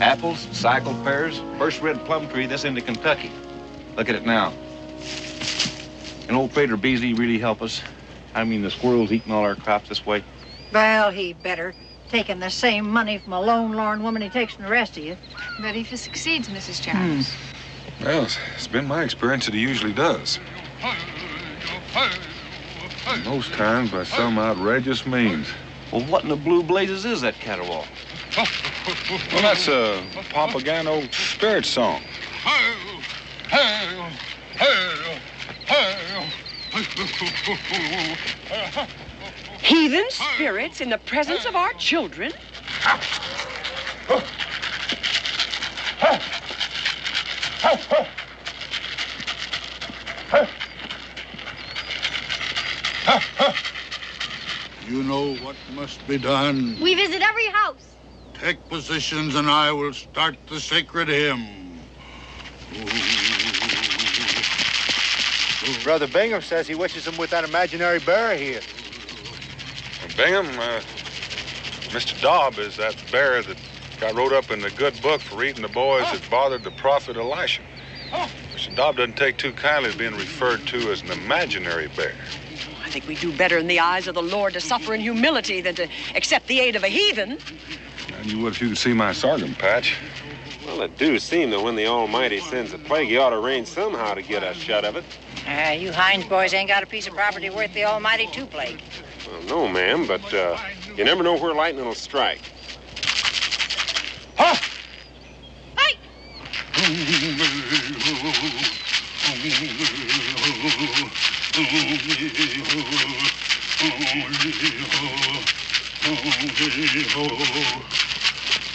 Apples, cycle pears, first red plum tree this into Kentucky. Look at it now. And old Trader Beasley really help us? I mean, the squirrels eating all our crops this way. Well, he better. Taking the same money from a lone, lorn woman he takes from the rest of you. But if he succeeds, Mrs. Charles. Well, it's been my experience that he usually does. Most times by some outrageous means. Well, what in the blue blazes is that caterwaul? Well, that's a Papagano spirit song. Heathen spirits in the presence of our children? You know what must be done. We visit every house. Take positions and I will start the sacred hymn. Brother Bingham says he wishes him with that imaginary bear here. Bingham, Mr. Dobb is that bear that got wrote up in the good book for eating the boys that bothered the prophet Elisha. Mr. Dobb doesn't take too kindly to being referred to as an imaginary bear. I think we do better in the eyes of the Lord to suffer in humility than to accept the aid of a heathen. And you would if you could see my sorghum patch. Well, it do seem that when the Almighty sends a plague, he ought to rain somehow to get us shut of it. You Hines boys ain't got a piece of property worth the almighty two plague. Well, no, ma'am, but you never know where lightning will strike. Hey!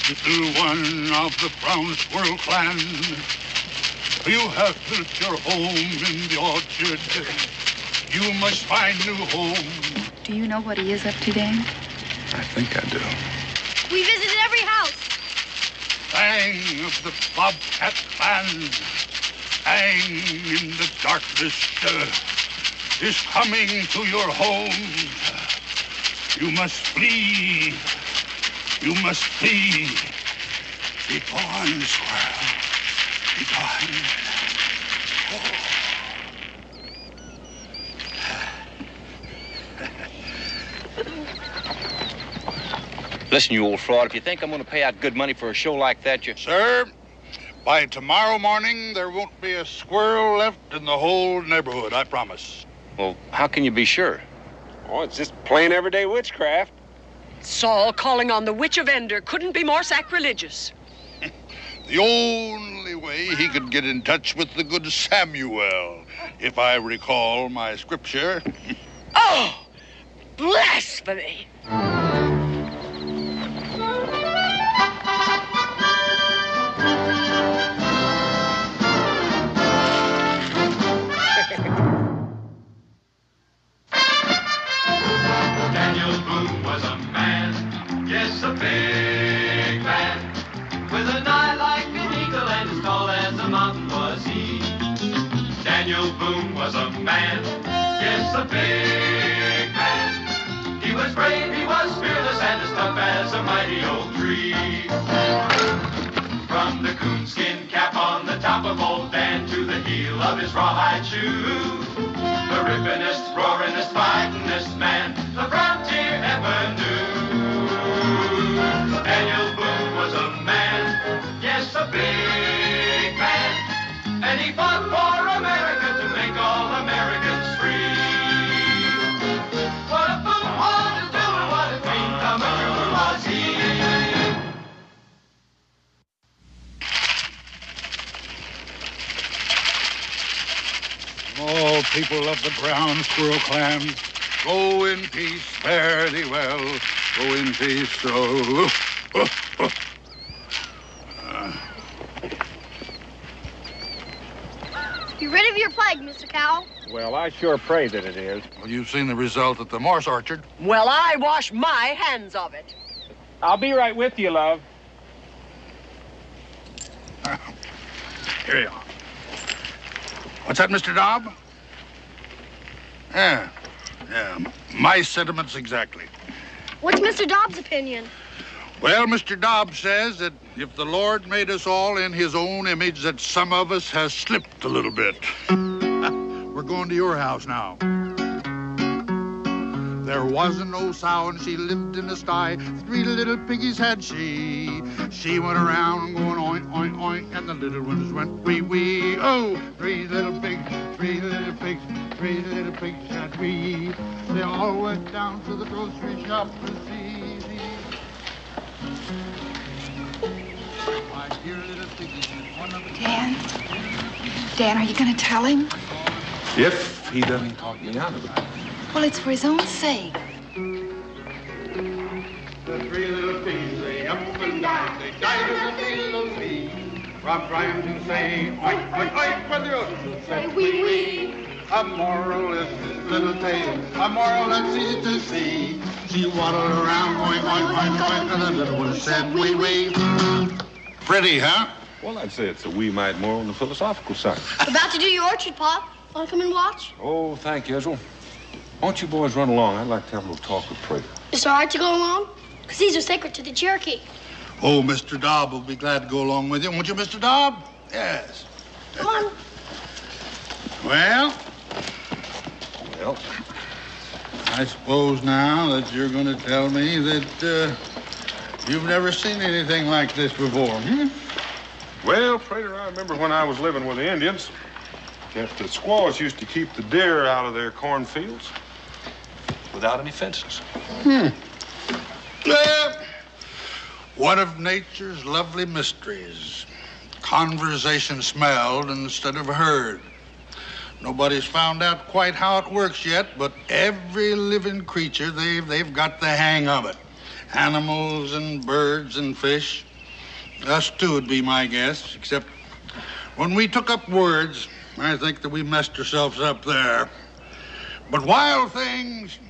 Little one of the brown squirrel clan, you have built your home in the orchard. You must find new home. Do you know what he is up to, Dan? I think I do. We visited every house. Bang of the bobcat band, bang in the darkness, is coming to your home. You must flee. You must flee. Be gone, squirrel. Be gone. Listen, you old fraud, if you think I'm going to pay out good money for a show like that, you... Sir, by tomorrow morning, there won't be a squirrel left in the whole neighborhood, I promise. Well, how can you be sure? Oh, it's just plain everyday witchcraft. Saul calling on the witch of Endor couldn't be more sacrilegious. The only way he could get in touch with the good Samuel, if I recall my scripture. Oh, blasphemy! Daniel Boone was a man, yes, a big man, with an eye like an eagle and as tall as a mountain was he. Daniel Boone was a man, yes, a big man. He was brave, he was fearless, and as tough as a mighty oak tree. From the coonskin cap on the top of old Dan to the heel of his rawhide shoe, the rippinest, roaringest, fightingest man the frontier ever knew. Daniel Boone was a man, yes, a big man, and he fought for America to make all Americans free. What a Boone wanted to do and what a clean comer was he. All people of the brown squirrel clan, go in peace, fare thee well. Go in peace, You rid of your plague, Mr. Cowell? Well, I sure pray that it is. Well, you've seen the result at the Morse orchard. Well, I wash my hands of it. I'll be right with you, love. Here you are. What's that, Mr. Dobb? Yeah, my sentiments exactly. What's Mr. Dobbs' opinion? Well, Mr. Dobbs says that if the Lord made us all in his own image, that some of us has slipped a little bit. We're going to your house now. There wasn't no sow and she lived in a sty. 3 little piggies had she. She went around going oink, oink, oink, and the little ones went wee, wee. Oh, 3 little pigs, 3 little pigs, 3 little pigs had we. They all went down to the grocery shop to see. My dear little piggies, one of the... Dan, are you going to tell him? If he doesn't talk me out of it. Well, it's for his own sake. The 3 little pigs, they up and down, they died of the little feet. From trying to say, oink, oink, oink, when the others said, wee, wee. A moral is this little tale, a moral that's easy to see. She waddled around, oink, oink, oink, oink, and the little one said, wee, wee. Pretty, huh? Well, I'd say it's a wee mite more on the philosophical side. About to do your orchard, Pop. Want to come and watch? Oh, thank you, Ezra. Why don't you boys run along? I'd like to have a little talk with Prater. It's all right to go along? Because these are sacred to the Cherokee. Oh, Mr. Dobb will be glad to go along with you. Won't you, Mr. Dobb? Yes. Come on. Well, I suppose now that you're going to tell me that you've never seen anything like this before, hmm? Well, Prater, I remember when I was living with the Indians, that the squaws used to keep the deer out of their cornfields without any fences. Well, one of nature's lovely mysteries. Conversation smelled instead of heard. Nobody's found out quite how it works yet, but every living creature, they've got the hang of it. Animals and birds and fish. Us too would be my guess, except when we took up words, I think that we messed ourselves up there. But wild things,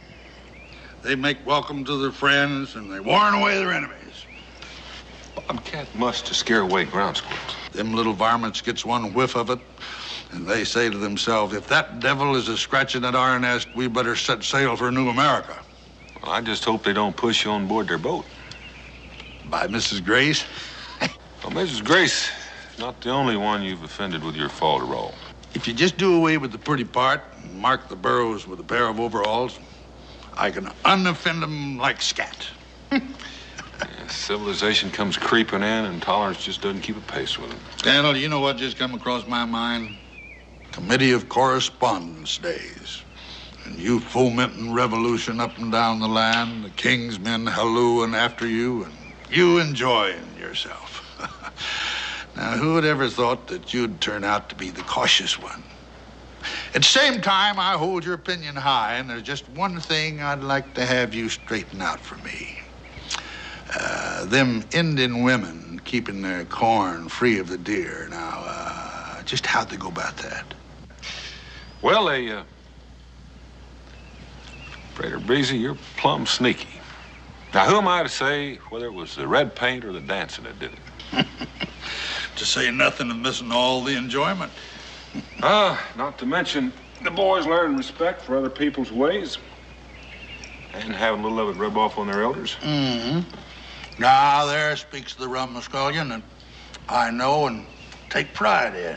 they make welcome to their friends and they warn away their enemies. Bobcat must to scare away ground squirrels. Them little varmints gets one whiff of it, and they say to themselves, if that devil is a-scratching at our nest, we better set sail for New America. Well, I just hope they don't push you on board their boat. By Mrs. Grace? Well, Mrs. Grace is not the only one you've offended with your falderall. If you just do away with the pretty part and mark the burrows with a pair of overalls, I can unoffend them like scat. Civilization comes creeping in, and tolerance just doesn't keep a pace with it. Daniel, you know what just come across my mind? Committee of Correspondence days. And you fomenting revolution up and down the land, the king's men hallooing after you, and you enjoying yourself. Now, who would ever thought that you'd turn out to be the cautious one? At the same time, I hold your opinion high, and there's just one thing I'd like to have you straighten out for me. Them Indian women keeping their corn free of the deer. Now, just how'd they go about that? Well, Prater Beasy, you're plumb sneaky. Now, who am I to say whether it was the red paint or the dancing that did it? To say nothing of missing all the enjoyment. Not to mention the boys learn respect for other people's ways and having a little of it rub off on their elders. Mm-hmm. Now, there speaks the rumskullion that I know and take pride in.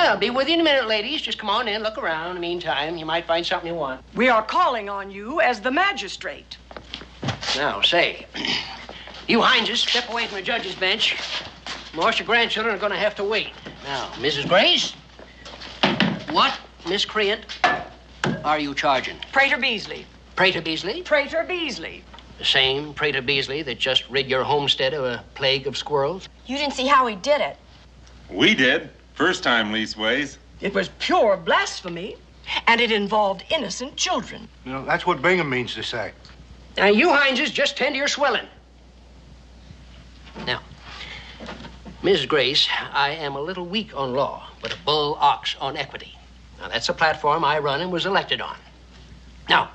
I'll be with you in a minute, ladies. Just come on in, look around. In the meantime, you might find something you want. We are calling on you as the magistrate. Now, say, you Hineses, step away from the judge's bench. Most your grandchildren are going to have to wait. Now, Mrs. Grace, what miscreant are you charging? Prater Beasley. Prater Beasley? Prater Beasley. The same Prater Beasley that just rid your homestead of a plague of squirrels? You didn't see how he did it. We did. First time, leastways. It was pure blasphemy, and it involved innocent children. You know, that's what Bingham means to say. Now, you Hineses, just tend to your swelling. Now, Mrs. Grace, I am a little weak on law, but a bull ox on equity. Now, that's a platform I run and was elected on. Now,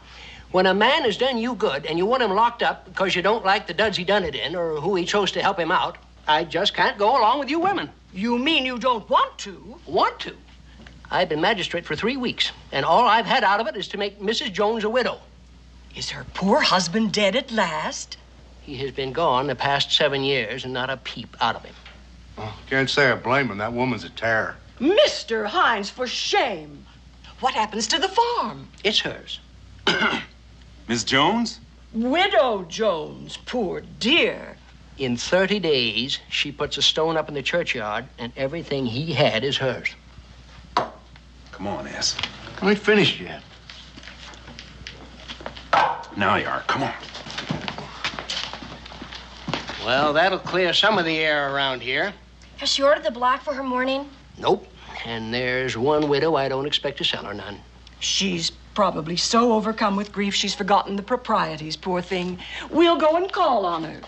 When a man has done you good and you want him locked up because you don't like the duds he done it in or who he chose to help him out, I just can't go along with you women. You mean you don't want to? Want to? I've been magistrate for 3 weeks, and all I've had out of it is to make Mrs. Jones a widow. Is her poor husband dead at last? He has been gone the past 7 years and not a peep out of him. Oh, can't say I blame him. That woman's a terror. Mr. Hines, for shame. What happens to the farm? It's hers. Miss Jones? Widow Jones, poor dear. In 30 days, she puts a stone up in the churchyard, and everything he had is hers. Come on, S. I ain't finished yet. Now you are. Come on. Well, that'll clear some of the air around here. Has she ordered the black for her mourning? Nope. And there's one widow I don't expect to sell her none. She's probably so overcome with grief she's forgotten the proprieties, poor thing. We'll go and call on her.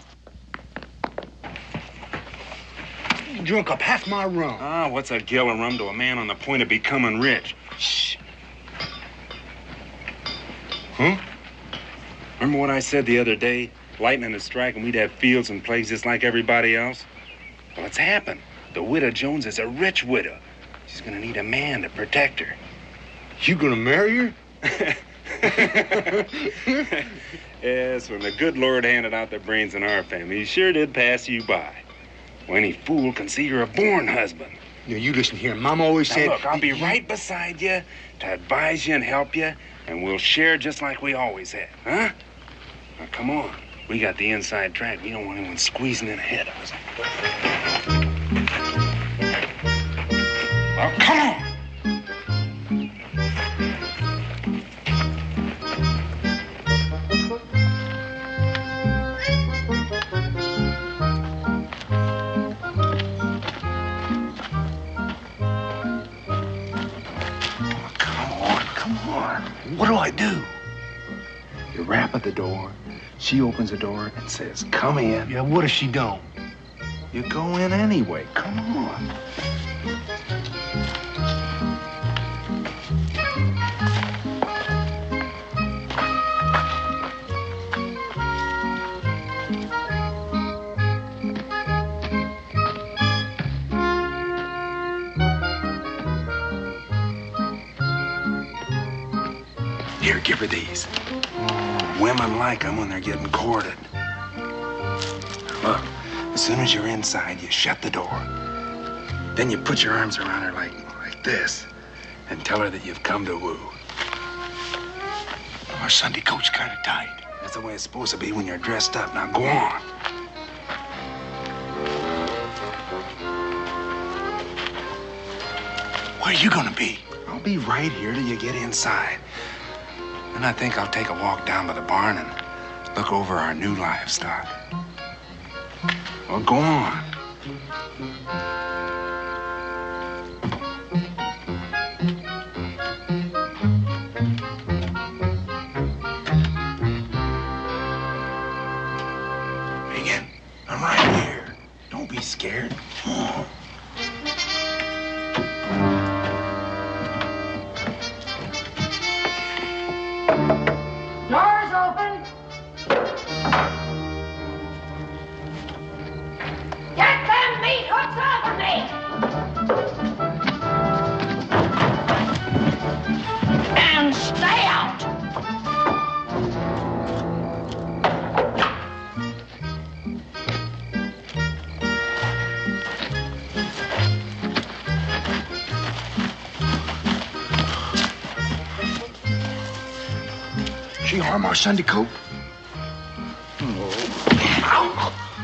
You drunk up half my rum. Ah, what's a gill of rum to a man on the point of becoming rich? Shh. Huh? Remember what I said the other day? Lightning is striking, we'd have fields and plagues just like everybody else. Well, it's happened. The widow Jones is a rich widow. She's gonna need a man to protect her. You gonna marry her? Yes, when the good Lord handed out the brains in our family, he sure did pass you by. Well, any fool can see you're a born husband. Yeah, you listen here. Mom always said... Now, look, I'll be right beside you to advise you and help you, and we'll share just like we always have, huh? Now, come on. We got the inside track. We don't want anyone squeezing in ahead of us. Well, come on. Come on. What do I do? You rap at the door. She opens the door and says, come in. Yeah, what if she don't? You go in anyway. Come on. Here, give her these. Women like them when they're getting courted. Look, as soon as you're inside, you shut the door. Then you put your arms around her like this and tell her that you've come to woo. My Sunday coat's kind of tight. That's the way it's supposed to be when you're dressed up. Now go on. Where are you gonna be? I'll be right here till you get inside. Then I think I'll take a walk down by the barn and look over our new livestock. Well, go on. Megan, I'm right here. Don't be scared. Come on. Doors open. Get them meat hooks off of me. And stay out. She harm our Sunday coat?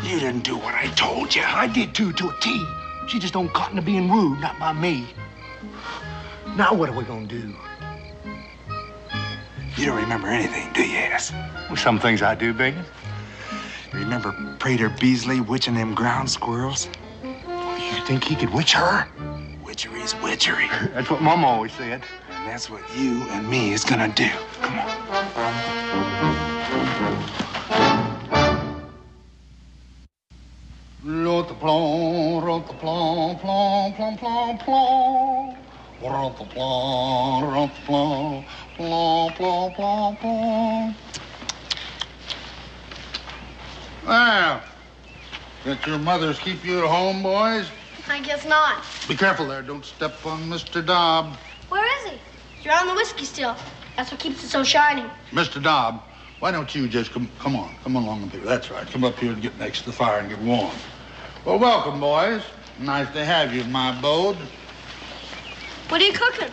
You didn't do what I told you. I did too, to a T. She just don't cotton to being rude, not by me. Now what are we gonna do? You don't remember anything, do you, Ass? Well, some things I do, Bacon. Remember Prater Beasley witching them ground squirrels? You think he could witch her? Witchery's witchery. That's what Mom always said. And that's what you and me is gonna do. Come on. Rot the plon, plon, plon, plon, plon, plon. Well, let your mothers keep you at home, boys? I guess not. Be careful there. Don't step on Mr. Dobb. Where is he? You're on the whiskey still. That's what keeps it so shiny. Mr. Dobb, why don't you just come along up here. That's right. Come up here and get next to the fire and get warm. Well, welcome, boys. Nice to have you in my abode. What are you cooking?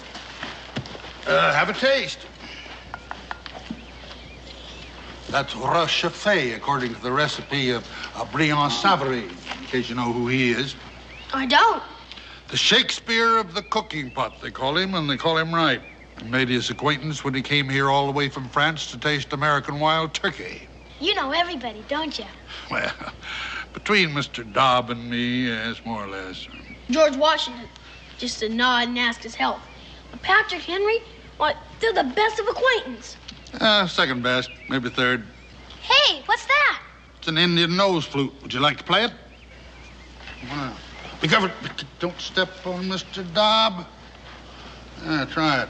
Have a taste. That's Rochefort, according to the recipe of Briand Savary, in case you know who he is. I don't. The Shakespeare of the cooking pot, they call him, and they call him right. I made his acquaintance when he came here all the way from France to taste American wild turkey. You know everybody, don't you? Well, between Mr. Dobb and me, yes, more or less. George Washington. Just a nod and ask his health. But Patrick Henry, why, they're the best of acquaintance. Second best, maybe third. Hey, what's that? It's an Indian nose flute. Would you like to play it? Wow. Be careful. Don't step on Mr. Dobb. Try it.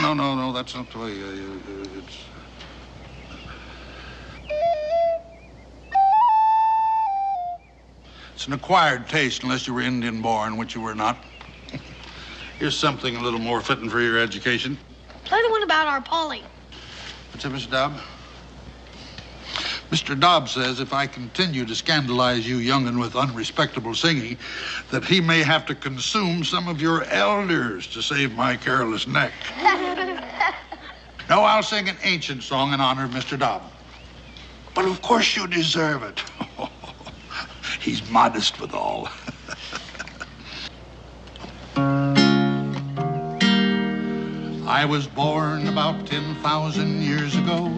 No, that's not the way. It's an acquired taste unless you were Indian born, which you were not. Here's something a little more fitting for your education. Play the one about our Polly. What's up, Mr. Dobb? Mr. Dobb says if I continue to scandalize you young'un with unrespectable singing, that he may have to consume some of your elders to save my careless neck. No, I'll sing an ancient song in honor of Mr. Dobb. But of course you deserve it. He's modest withal. I was born about 10,000 years ago,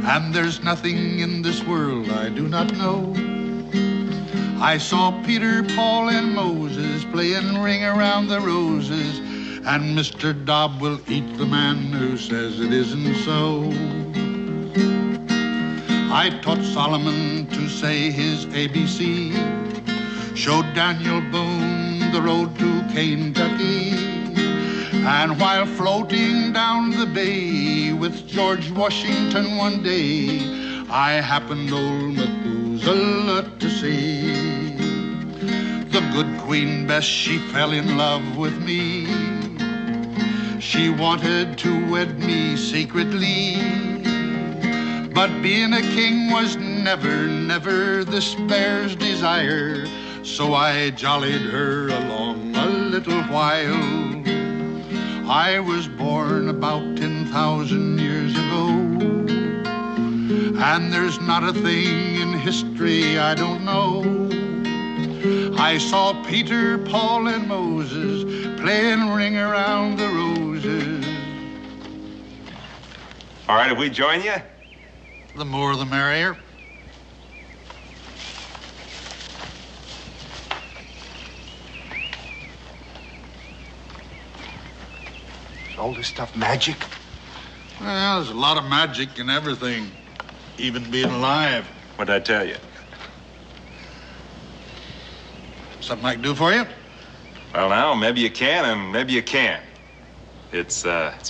and there's nothing in this world I do not know. I saw Peter, Paul, and Moses playing Ring Around the Roses, and Mr. Dobb will eat the man who says it isn't so. I taught Solomon to say his ABC, showed Daniel Boone the road to Kentucky, and while floating down the bay with George Washington one day, I happened old Methuselah to see. The good Queen Bess, she fell in love with me. She wanted to wed me secretly, but being a king was never this bear's desire. So I jollied her along a little while. I was born about 10,000 years ago, and there's not a thing in history I don't know. I saw Peter, Paul, and Moses playing Ring Around the Roses. All right, if we join you? The more the merrier. All this stuff magic? Well, there's a lot of magic in everything, even being alive. What'd I tell you? Something I can do for you? Well, now, maybe you can and maybe you can't. It's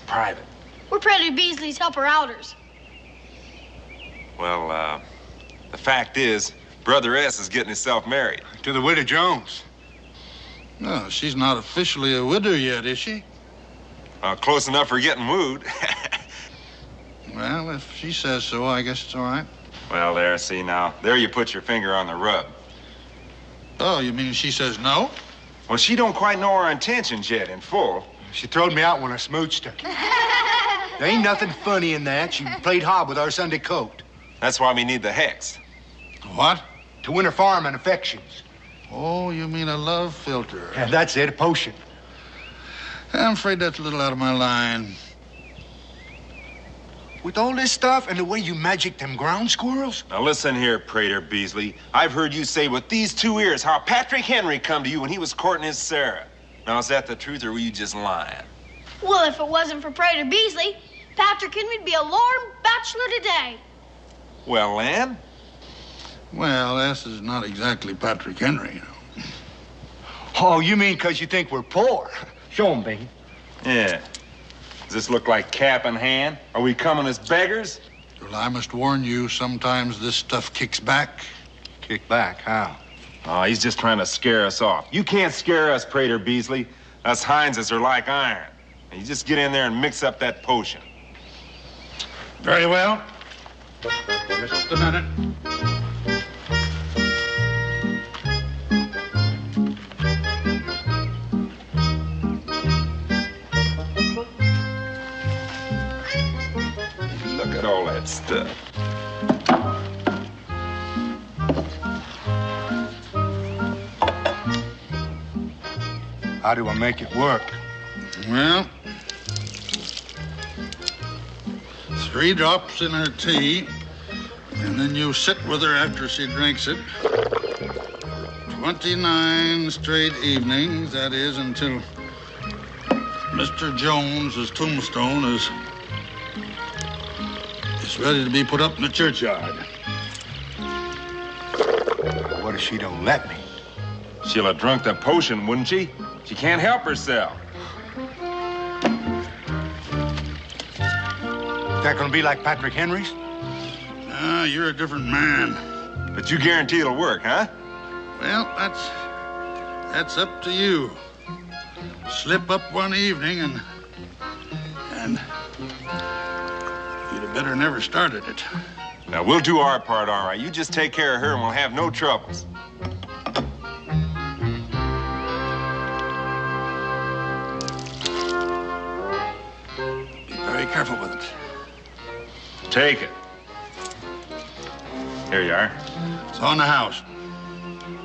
private. We're Predator Beasley's helper-outers. Well, the fact is, Brother S is getting himself married. To the widow Jones. No, she's not officially a widow yet, is she? Close enough for getting wooed. Well, if she says so, I guess it's all right. Well, there, see now. There you put your finger on the rub. Oh, you mean she says no? Well, she don't quite know our intentions yet in full. She throwed me out when I smooched her. There ain't nothing funny in that. She played hob with our Sunday coat. That's why we need the hex. What? To win her farm and affections. Oh, you mean a love filter? Yeah, that's it, a potion. I'm afraid that's a little out of my line. With all this stuff and the way you magic them ground squirrels? Now listen here, Prater Beasley. I've heard you say with these two ears how Patrick Henry come to you when he was courting his Sarah. Now, is that the truth or were you just lying? Well, if it wasn't for Prater Beasley, Patrick Henry'd be a lorn bachelor today. Well, Lamb? Well, this is not exactly Patrick Henry, you know. Oh, you mean because you think we're poor? Show 'em, Bing. Yeah. Does this look like cap in hand? Are we coming as beggars? Well, I must warn you, sometimes this stuff kicks back. Kick back, how? Oh, he's just trying to scare us off. You can't scare us, Prater Beasley. Us Hineses are like iron. You just get in there and mix up that potion. Very well. Just a minute. Look at all that stuff. How do I make it work? Well, 3 drops in her tea, and then you sit with her after she drinks it. 29 straight evenings, that is, until Mr. Jones's tombstone is ready to be put up in the churchyard. What if she don't let me? She'll have drunk the potion, wouldn't she? She can't help herself. Is that gonna be like Patrick Henry's? Ah, you're a different man. But you guarantee it'll work, huh? Well, that's up to you. Slip up one evening and you'd have better never started it. Now, we'll do our part, all right. You just take care of her and we'll have no troubles. Be very careful with it. Take it. Here you are. It's on the house.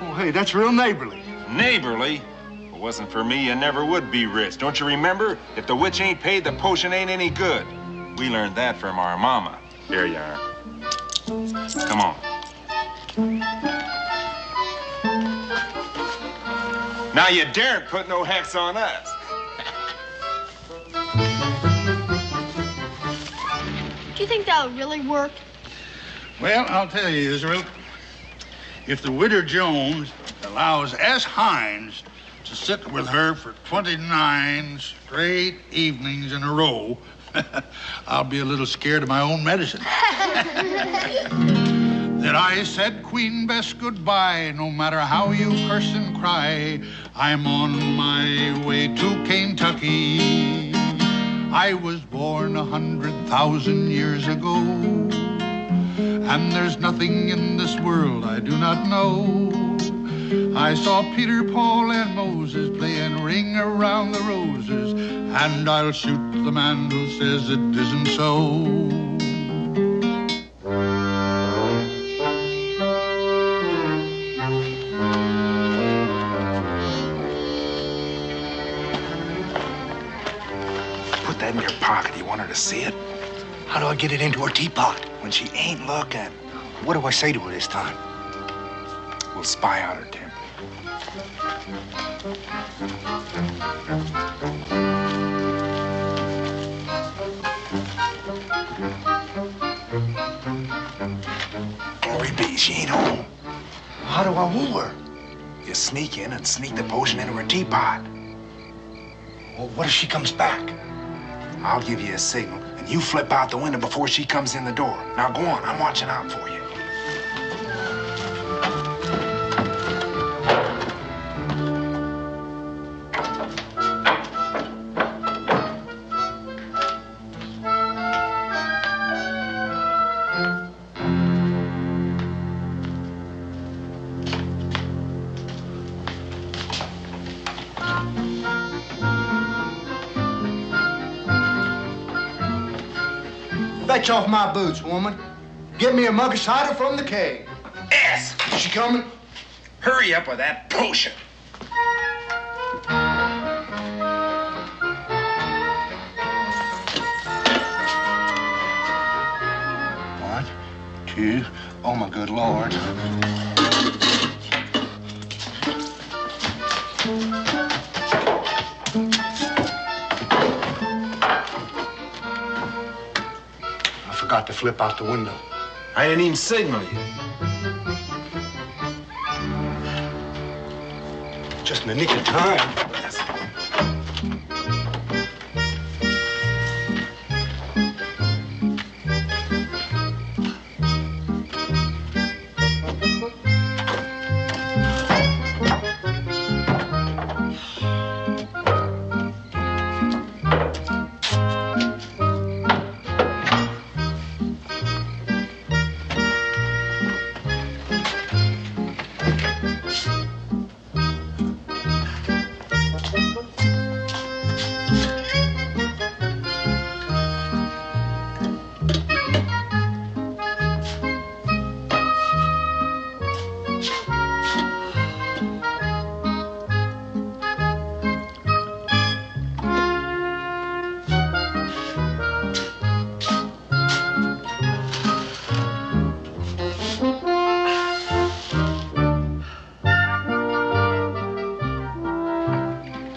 Oh, hey, that's real neighborly. Neighborly? If it wasn't for me, you never would be rich. Don't you remember? If the witch ain't paid, the potion ain't any good. We learned that from our mama. Here you are. Come on. Now you daren't put no hex on us. Do you think that would really work? Well, I'll tell you, Israel. If the widow Jones allows S. Hines to sit with her for 29 straight evenings in a row, I'll be a little scared of my own medicine. Then I said, Queen Bess, goodbye. No matter how you curse and cry, I'm on my way to Kentucky. I was born 100,000 years ago, and there's nothing in this world I do not know. I saw Peter, Paul, and Moses playing Ring Around the Roses, and I'll shoot the man who says it isn't so. Put that in your pocket. You want her to see it? How do I get it into her teapot? When she ain't looking. What do I say to her this time? We'll spy out her temper. Glory be, she ain't home. How do I woo her? You sneak in and sneak the potion into her teapot. Well, what if she comes back? I'll give you a signal, and you flip out the window before she comes in the door. Now go on, I'm watching out for you. Fetch off my boots, woman. Get me a mug of cider from the keg. Yes! Is she coming? Hurry up with that potion. 1, 2, oh my good Lord. I forgot to flip out the window. I didn't even signal you. Just in the nick of time.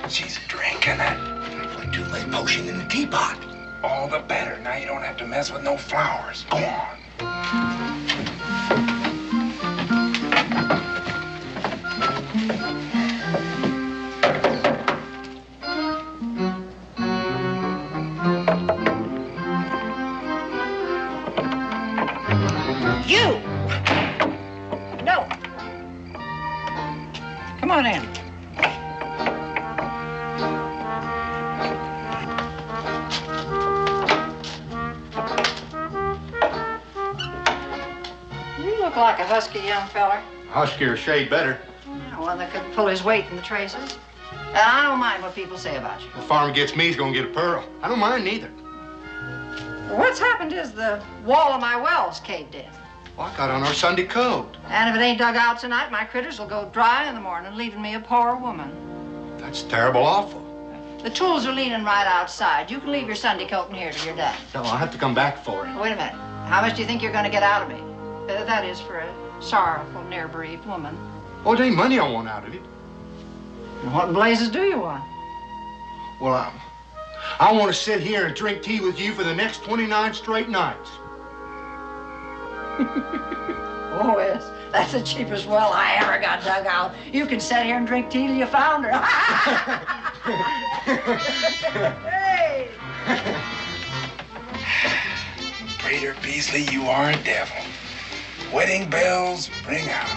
She's drinking it. Like too late potion in the teapot. All the better. Now you don't have to mess with no flowers. Go on. You! No. Come on in. You look like a husky young feller. Huskier a shade better. Yeah, one that could pull his weight in the traces. And I don't mind what people say about you. The farmer gets me, he's gonna get a pearl. I don't mind neither. What's happened is the wall of my well's caved in. Well, I got on our Sunday code. And if it ain't dug out tonight, my critters will go dry in the morning, leaving me a poor woman. That's terrible awful. The tools are leaning right outside. You can leave your Sunday coat in here till you're done. So I'll have to come back for it. Wait a minute. How much do you think you're going to get out of me? That is for a sorrowful, near-bereaved woman. Oh, it ain't money I want out of it. And what in blazes do you want? Well, I want to sit here and drink tea with you for the next 29 straight nights. Oh, yes. That's the cheapest well I ever got dug out. You can sit here and drink tea till you found her. Hey! Prater Beasley, you are a devil. Wedding bells ring out.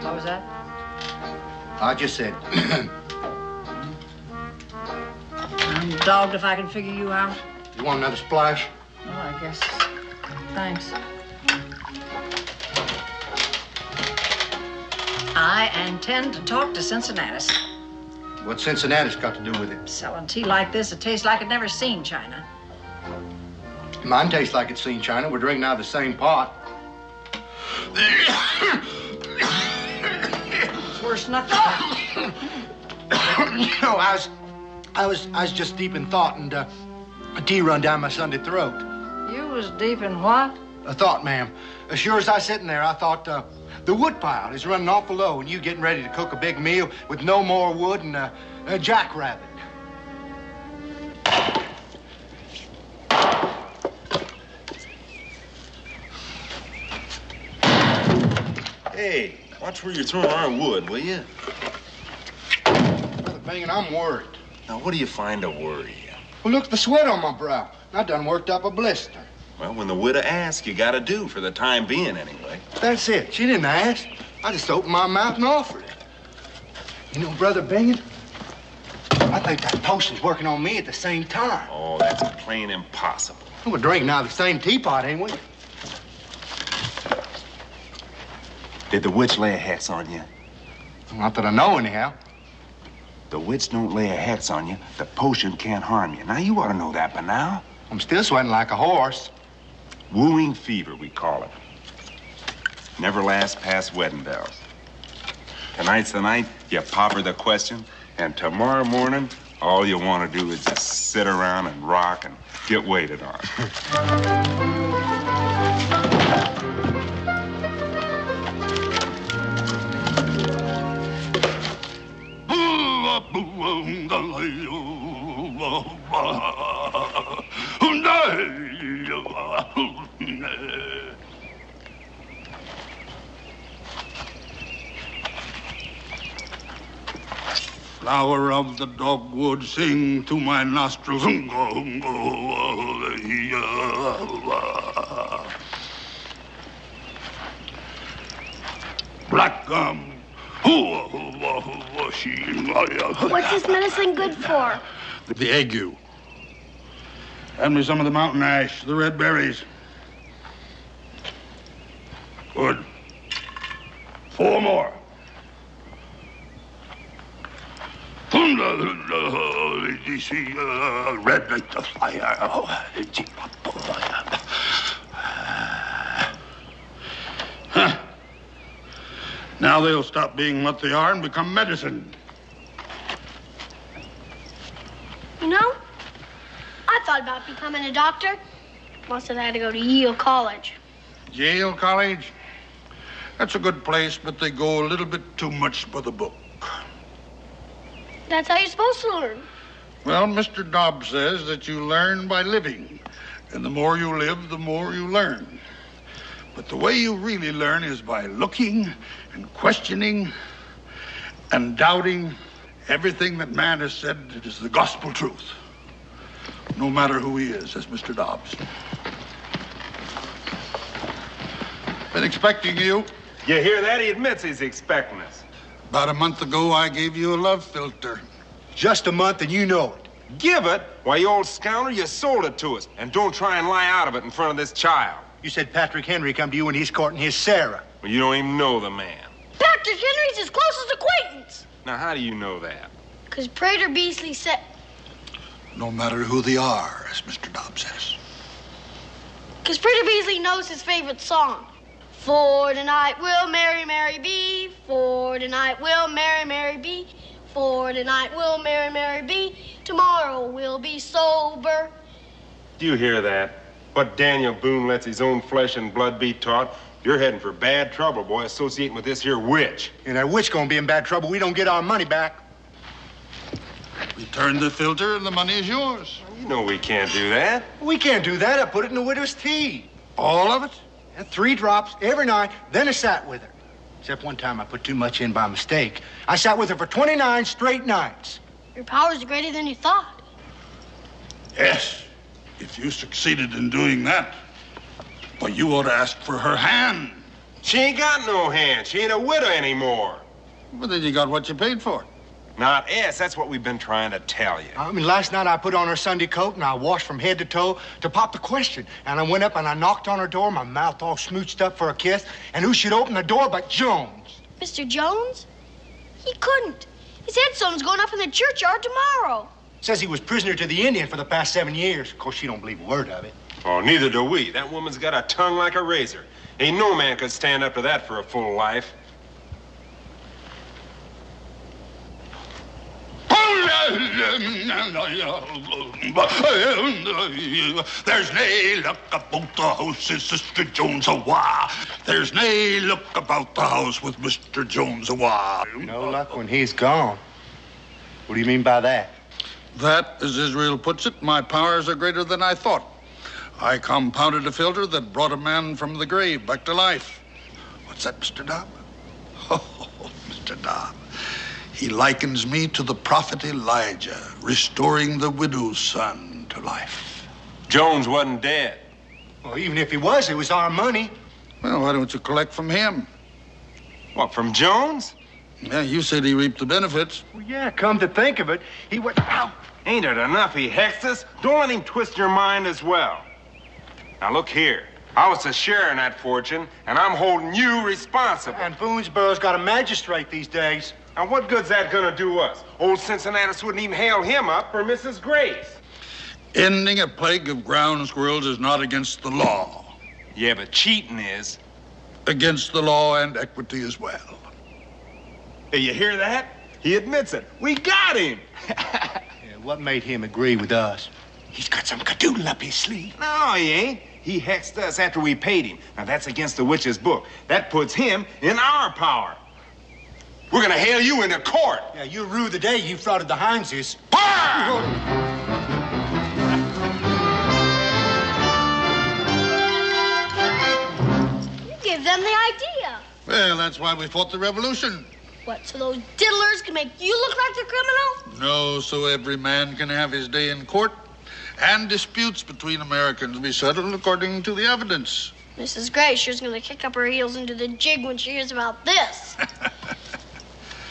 What was that? I just said. I'm dogged if I can figure you out. You want another splash? Well, I guess. Thanks. I intend to talk to Cincinnatus. What's Cincinnati's got to do with it? Selling tea like this, it tastes like it never seen China. Mine tastes like it's seen China. We're drinking out of the same pot. It's worse than I thought. No, I was just deep in thought, and a tea run down my Sunday throat. You was deep in what? A thought, ma'am. As sure as I sitting there, I thought the wood pile is running awful low, and you getting ready to cook a big meal with no more wood and a jackrabbit. Hey, watch where you're throwing our wood, will you? Brother Bingin, I'm worried. Now, what do you find to worry you? Well, look at the sweat on my brow. I done worked up a blister. Well, when the widow asks, you gotta do, for the time being, anyway. That's it. She didn't ask. I just opened my mouth and offered it. You know, Brother Bingin, I think that potion's working on me at the same time. Oh, that's plain impossible. We're drinking out of the same teapot, ain't we? Did the witch lay a hex on you? Not that I know, anyhow. The witch don't lay a hex on you. The potion can't harm you. Now, you ought to know that by now. I'm still sweating like a horse. Wooing fever, we call it. Never lasts past wedding bells. Tonight's the night you pop her the question, and tomorrow morning, all you want to do is just sit around and rock and get waited on. Flower of the dogwood, sing to my nostrils. Black gum. What's this medicine good for? The ague. Hand me some of the mountain ash, the red berries. Good. 4 more. Red like the fire. Huh. Now they'll stop being what they are and become medicine. You know, I thought about becoming a doctor. Must have had to go to Yale College. Yale College? That's a good place, but they go a little bit too much for the book. That's how you're supposed to learn. Well, Mr. Dobbs says that you learn by living. And the more you live, the more you learn. But the way you really learn is by looking and questioning and doubting everything that man has said is the gospel truth. No matter who he is, says Mr. Dobbs. Been expecting you. You hear that? He admits he's expecting us. About a month ago, I gave you a love filter. Just a month and you know it. Give it? Why, you old scoundrel, you sold it to us. And don't try and lie out of it in front of this child. You said Patrick Henry come to you when he's courting his Sarah. Well, you don't even know the man. Patrick Henry's his closest acquaintance. Now, how do you know that? Because Prater Beasley said... No matter who they are, as Mr. Dobbs says. Because Prater Beasley knows his favorite song. For tonight we'll merry, merry be. For tonight we'll merry, merry be. For tonight we'll merry, merry be. Tomorrow we'll be sober. Do you hear that? What Daniel Boone lets his own flesh and blood be taught? You're heading for bad trouble, boy, associating with this here witch. And that witch gonna be in bad trouble. We don't get our money back. Return the filter and the money is yours. You know we can't do that. We can't do that. I put it in the widow's tea. All of it? And 3 drops every night, then I sat with her. Except one time I put too much in by mistake. I sat with her for 29 straight nights. Your powers are greater than you thought. Yes, if you succeeded in doing that. Well, you ought to ask for her hand. She ain't got no hand. She ain't a widow anymore. Well, then you got what you paid for. Not us. That's what we've been trying to tell you. I mean, last night I put on her Sunday coat and I washed from head to toe to pop the question. And I went up and I knocked on her door, my mouth all smooched up for a kiss. And who should open the door but Jones? Mr. Jones? He couldn't. His headstone's going up in the churchyard tomorrow. Says he was prisoner to the Indian for the past 7 years. Of course, she don't believe a word of it. Oh, neither do we. That woman's got a tongue like a razor. Ain't no man could stand up to that for a full life. There's nae luck about the house, says Sister Jones awa. There's nae luck about the house with Mr. Jones awa. No luck when he's gone. What do you mean by that? That, as Israel puts it, my powers are greater than I thought. I compounded a filter that brought a man from the grave back to life. What's that, Mr. Dobb? Oh, Mr. Dobb. He likens me to the prophet Elijah, restoring the widow's son to life. Jones wasn't dead. Well, even if he was, it was our money. Well, why don't you collect from him? What, from Jones? Yeah, you said he reaped the benefits. Well, yeah, come to think of it, he went out. Ain't it enough he hexed us? Don't let him twist your mind as well. Now, look here. I was a share in that fortune, and I'm holding you responsible. And Boonesboro's got a magistrate these days. Now, what good's that gonna do us? Old Cincinnatus wouldn't even hail him up for Mrs. Grace. Ending a plague of ground squirrels is not against the law. Yeah, but cheating is. Against the law and equity as well. Hey, you hear that? He admits it. We got him. Yeah, what made him agree with us? He's got some cadoodle up his sleeve. No, he ain't. He hexed us after we paid him. Now, that's against the witch's book. That puts him in our power. We're gonna hail you into court. Yeah, you rue the day you frauded the Hineses. You gave them the idea. Well, that's why we fought the revolution. What, so those diddlers can make you look like the criminal? No, so every man can have his day in court, and disputes between Americans be settled according to the evidence. Mrs. Gray sure's gonna kick up her heels into the jig when she hears about this.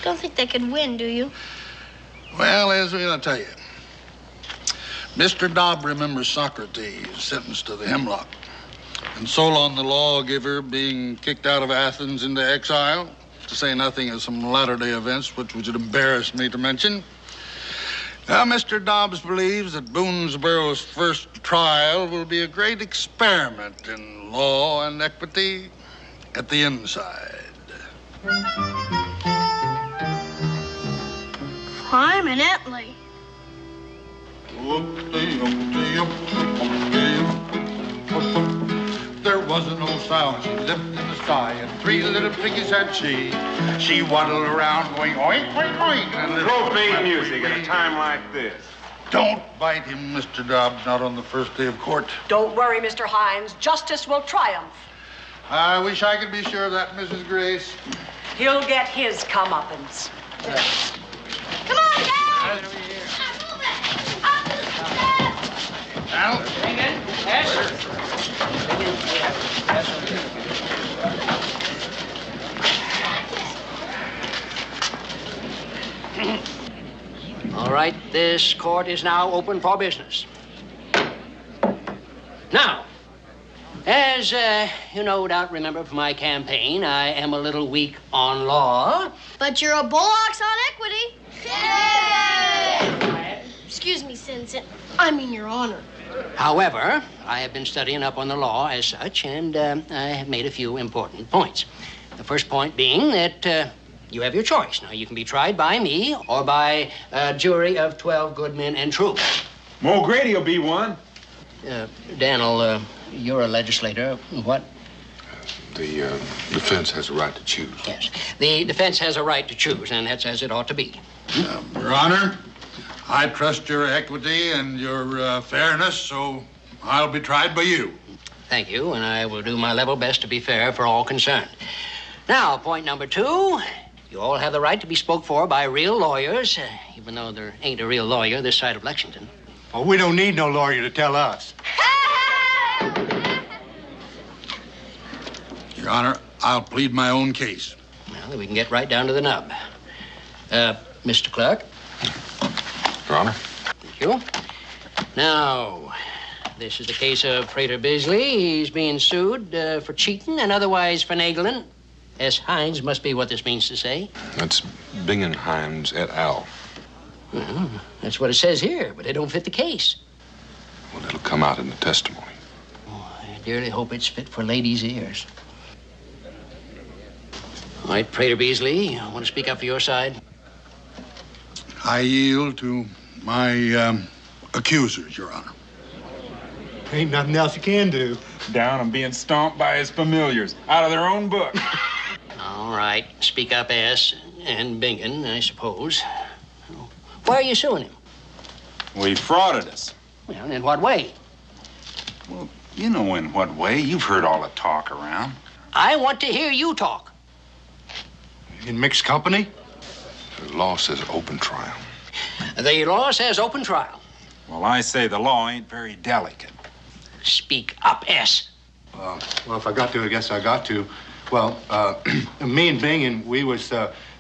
Don't think they could win, do you? Well, Ezra, I'll tell you. Mr. Dobb remembers Socrates sentenced to the hemlock, and Solon the lawgiver being kicked out of Athens into exile, to say nothing of some latter-day events which would embarrass me to mention. Now, Mr. Dobbs believes that Boonesboro's first trial will be a great experiment in law and equity at the inside. Prominently. There was an old sow, she lived in the sky, and 3 little piggies had she. She waddled around going oink, oink, oink. And Profane music at a time like this. Don't bite him, Mr. Dobbs, not on the first day of court. Don't worry, Mr. Hines. Justice will triumph. I wish I could be sure of that, Mrs. Grace. He'll get his comeuppance. Come on, Dad! Al? All right, this court is now open for business. Now, as you no doubt remember from my campaign, I am a little weak on law. But you're a bullocks on equity. Yay! Excuse me, I mean, Your Honor. However, I have been studying up on the law as such, and I have made a few important points. The first point being that you have your choice. Now, you can be tried by me or by a jury of 12 good men and true. O'Grady will be one. Daniel, you're a legislator. What? The defense has a right to choose. Yes. The defense has a right to choose, and that's as it ought to be. Your Honor, I trust your equity and your fairness, so I'll be tried by you. Thank you, and I will do my level best to be fair for all concerned. Now, point number 2. You all have the right to be spoke for by real lawyers, even though there ain't a real lawyer this side of Lexington. Well, we don't need no lawyer to tell us. Your Honor, I'll plead my own case. Well, then we can get right down to the nub. Mr. Clerk. Your Honor. Thank you. Now, this is the case of Prater Bisley. He's being sued for cheating and otherwise finagling. S. Hines must be what this means to say. That's Bing & Hines et al. Well, that's what it says here, but it don't fit the case. Well, it'll come out in the testimony. Oh, I dearly hope it's fit for ladies' ears. All right, Prater Beasley, you want to speak up for your side? I yield to my accusers, Your Honor. Ain't nothing else you can do. Down and being stomped by his familiars, out of their own book. All right, speak up, S. And Bingen, I suppose. Why are you suing him? Well, he frauded us. Well, in what way? Well, you know in what way. You've heard all the talk around. I want to hear you talk. In mixed company? The law says open trial. The law says open trial. Well, I say the law ain't very delicate. Speak up, S. Well, if I got to, I guess I got to. Well, me and Bingen, we was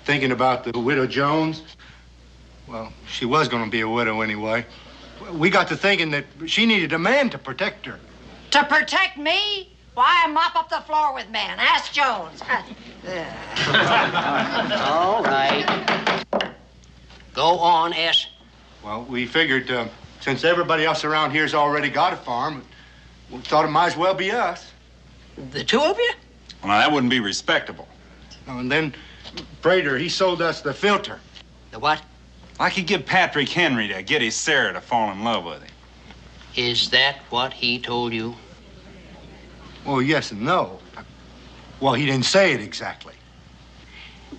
thinking about the widow Jones. Well, she was going to be a widow anyway. We got to thinking that she needed a man to protect her. To protect me? Why, I mop up the floor with men. Ask Jones. All right. Go on, S. Well, we figured since everybody else around here's already got a farm, we thought it might as well be us. The two of you? Well, now, that wouldn't be respectable. Oh, and then Prater, he sold us the filter. The what? I could get Patrick Henry to get his Sarah to fall in love with him. Is that what he told you? Well, yes and no. Well, he didn't say it exactly.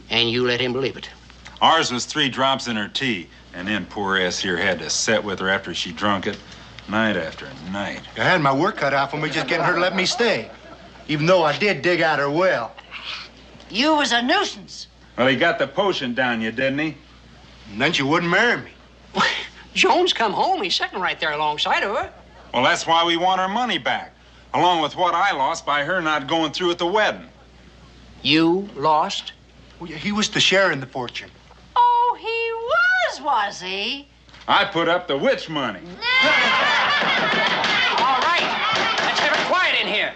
And you let him believe it. Ours was 3 drops in her tea, and then poor ass here had to sit with her after she drunk it, night after night. I had my work cut out for me just getting her to let me stay, even though I did dig out her well. You was a nuisance. Well, he got the potion down you, didn't he? And then she wouldn't marry me. Jones come home. He's sitting right there alongside of her. Well, that's why we want our money back, along with what I lost by her not going through with the wedding. You lost? Well, he was the share in the fortune. Oh, he was he? I put up the witch money. All right. Let's have it quiet in here.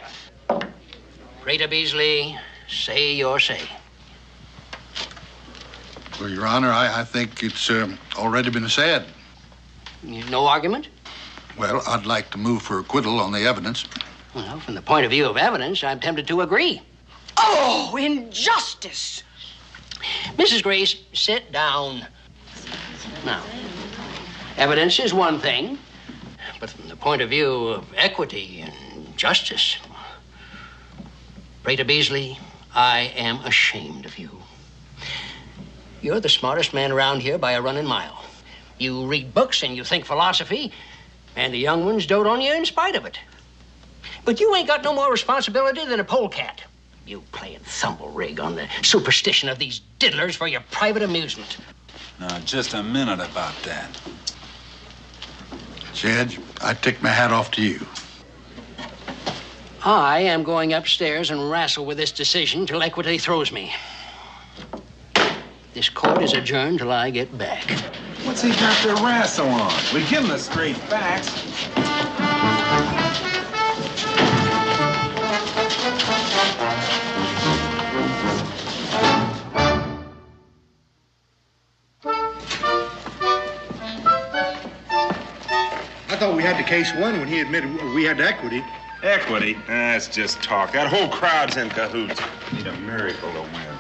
Rita Beasley, say your say. Well, Your Honor, I think it's already been said. No argument? Well, I'd like to move for acquittal on the evidence. Well, from the point of view of evidence, I'm tempted to agree. Oh, injustice! Mrs. Grace, sit down. Now, evidence is one thing, but from the point of view of equity and justice, Rita Beasley, I am ashamed of you. You're the smartest man around here by a running mile. You read books and you think philosophy, and the young ones dote on you in spite of it. But you ain't got no more responsibility than a polecat. You playing thumble rig on the superstition of these diddlers for your private amusement. Now, just a minute about that. Judge, I take my hat off to you. I am going upstairs and wrestle with this decision till equity throws me. This court is adjourned till I get back. What's he got to wrestle on? We give him the straight facts. I thought we had the case won when he admitted we had equity. Equity? That's just talk. That whole crowd's in cahoots. Need a miracle to win.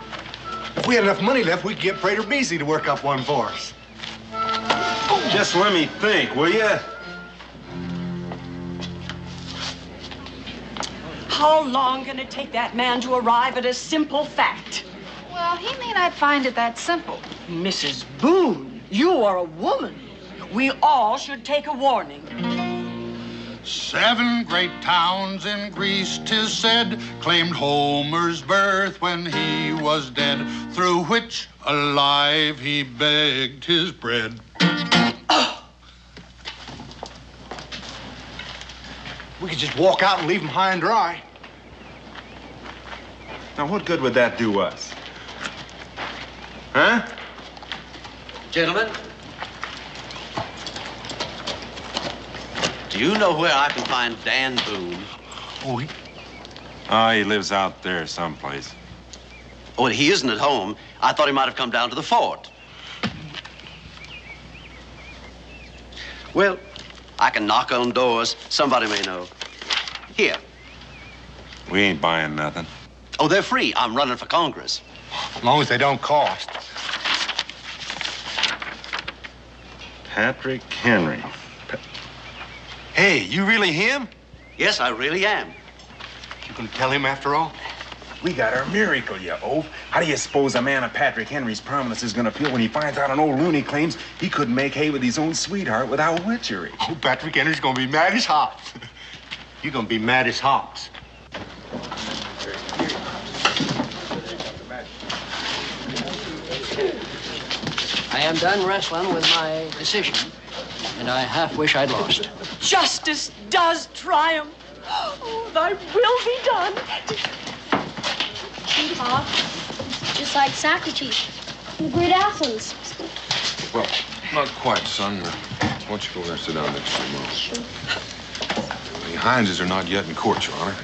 If we had enough money left, we'd get Prater Beasley to work up one for us. Just let me think, will you? How long can it take that man to arrive at a simple fact? Well, he may not find it that simple. Mrs. Boone, you are a woman. We all should take a warning. 7 great towns in Greece, 'tis said, claimed Homer's birth when he was dead, through which alive he begged his bread. We could just walk out and leave him high and dry. Now, what good would that do us? Huh? Gentlemen, do you know where I can find Dan Boone? Oh, he lives out there someplace. Oh, he isn't at home. I thought he might have come down to the fort. Well, I can knock on doors. Somebody may know. Here. We ain't buying nothing. Oh, they're free. I'm running for Congress. As long as they don't cost. Patrick Henry. Hey, you really him? Yes, I really am. You gonna tell him after all? We got our miracle, you oaf. How do you suppose a man of Patrick Henry's prominence is gonna feel when he finds out an old loony claims he couldn't make hay with his own sweetheart without witchery? Oh, Patrick Henry's gonna be mad as hops. You're gonna be mad as hops. I am done wrestling with my decision, and I half wish I'd lost. Justice does triumph. Oh, thy will be done. Pop, just like Socrates, the great Athens. Well, not quite, son. Why don't you go there and sit down next to your mom? Sure. The Hineses are not yet in court, Your Honor.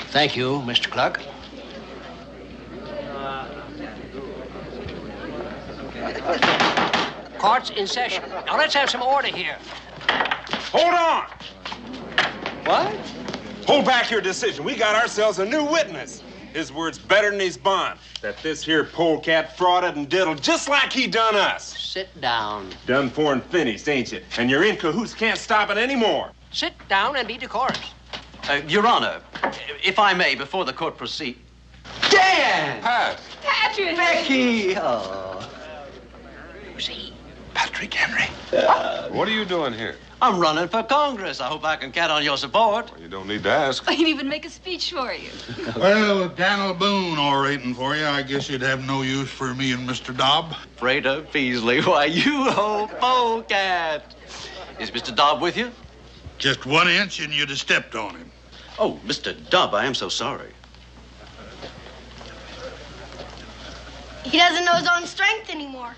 Thank you, Mr. Clark. Court's in session. Now let's have some order here. Hold on! What? Hold back your decision. We got ourselves a new witness. His word's better than his bond. That this here polecat frauded and diddled just like he done us. Sit down. Done for and finished, ain't you? And you're in cahoots, can't stop it anymore. Sit down and be decorous. Your Honor, if I may, before the court proceed. Dan! Pat! Patrick! Becky! Oh. Who's he? Patrick Henry. What are you doing here? I'm running for Congress. I hope I can count on your support. Well, you don't need to ask. I can even make a speech for you. Well, with Daniel Boone orating for you, I guess you'd have no use for me and Mr. Dobb. Frater Beasley, why, you old polecat. Is Mr. Dobb with you? Just 1 inch and you'd have stepped on him. Oh, Mr. Dobb, I am so sorry. He doesn't know his own strength anymore.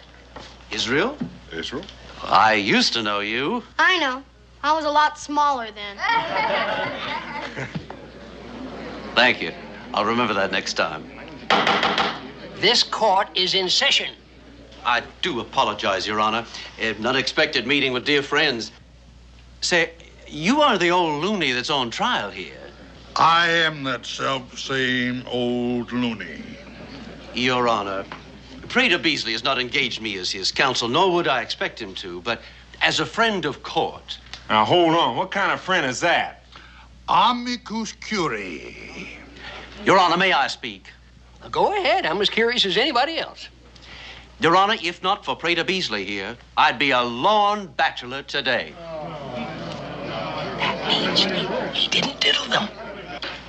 Israel? Israel? I used to know you. I know. I was a lot smaller then. Thank you. I'll remember that next time. This court is in session. I do apologize, Your Honor. An unexpected meeting with dear friends. Say, you are the old loony that's on trial here. I am that self-same old loony. Your Honor, Prater Beasley has not engaged me as his counsel, nor would I expect him to, but as a friend of court. Now, hold on. What kind of friend is that? Amicus curiae. Your Honor, may I speak? Go ahead. I'm as curious as anybody else. Your Honor, if not for Prater Beasley here, I'd be a lorn bachelor today. That means he didn't diddle them.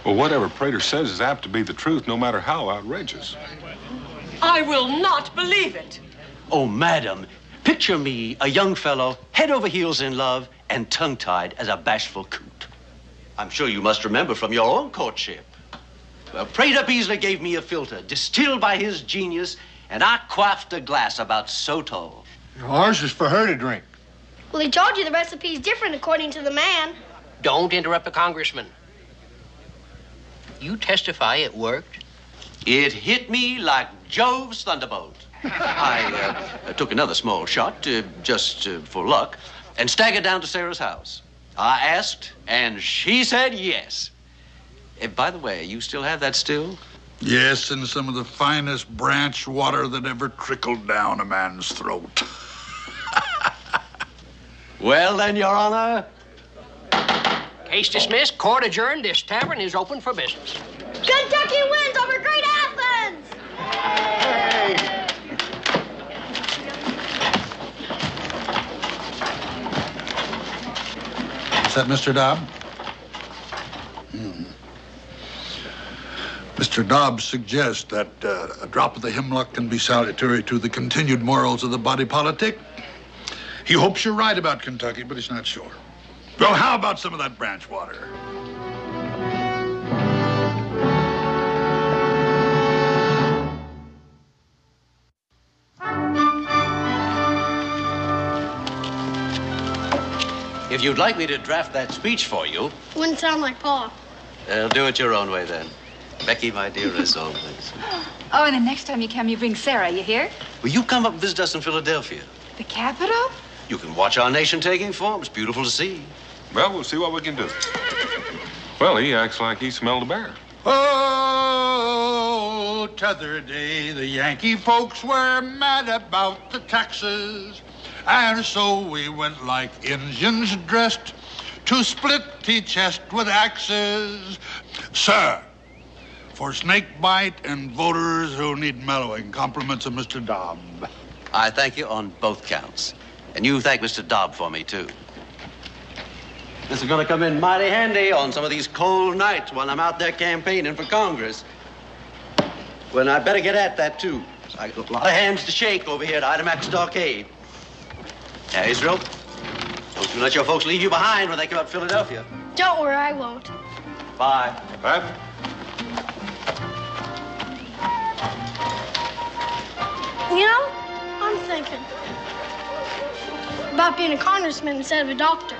Well, whatever Prater says is apt to be the truth, no matter how outrageous. I will not believe it. Oh, madam, picture me, a young fellow, head over heels in love, and tongue-tied as a bashful coot. I'm sure you must remember from your own courtship. Well, Prater Beasley gave me a filter, distilled by his genius, and I quaffed a glass about so tall. Ours is for her to drink. Well, he told you the recipe's different according to the man. Don't interrupt the congressman. You testify it worked? It hit me like Jove's thunderbolt. I took another small shot, just for luck, and staggered down to Sarah's house. I asked, and she said yes. By the way, you still have that still? Yes, and some of the finest branch water that ever trickled down a man's throat. Well, then, Your Honor. Case dismissed. Court adjourned. This tavern is open for business. Kentucky wins over Great Athens! Is that Mr. Dobb? Mr. Dobb suggests that a drop of the hemlock can be salutary to the continued morals of the body politic. He hopes you're right about Kentucky, but he's not sure. Well, how about some of that branch water? If you'd like me to draft that speech for you, Wouldn't sound like Pa. do it your own way then. Becky, my dear, as always. Oh, and the next time you come, you bring Sarah, you hear? Will you come up and visit us in Philadelphia? The capital? You can watch our nation taking form. It's beautiful to see. Well, we'll see what we can do. Well, he acts like he smelled a bear. Oh, t'other day, the Yankee folks were mad about the taxes. And so we went like Injuns dressed to split the chest with axes. Sir, for snake bite and voters who need mellowing, compliments of Mr. Dobb. I thank you on both counts. And you thank Mr. Dobb for me, too. This is going to come in mighty handy on some of these cold nights when I'm out there campaigning for Congress. Well, I'd better get at that, too. I got a lot of hands to shake over here at Idamak Stockade. Now, Israel, don't you let your folks leave you behind when they come up to Philadelphia. Don't worry, I won't. Bye. Pat? You know, I'm thinking about being a congressman instead of a doctor.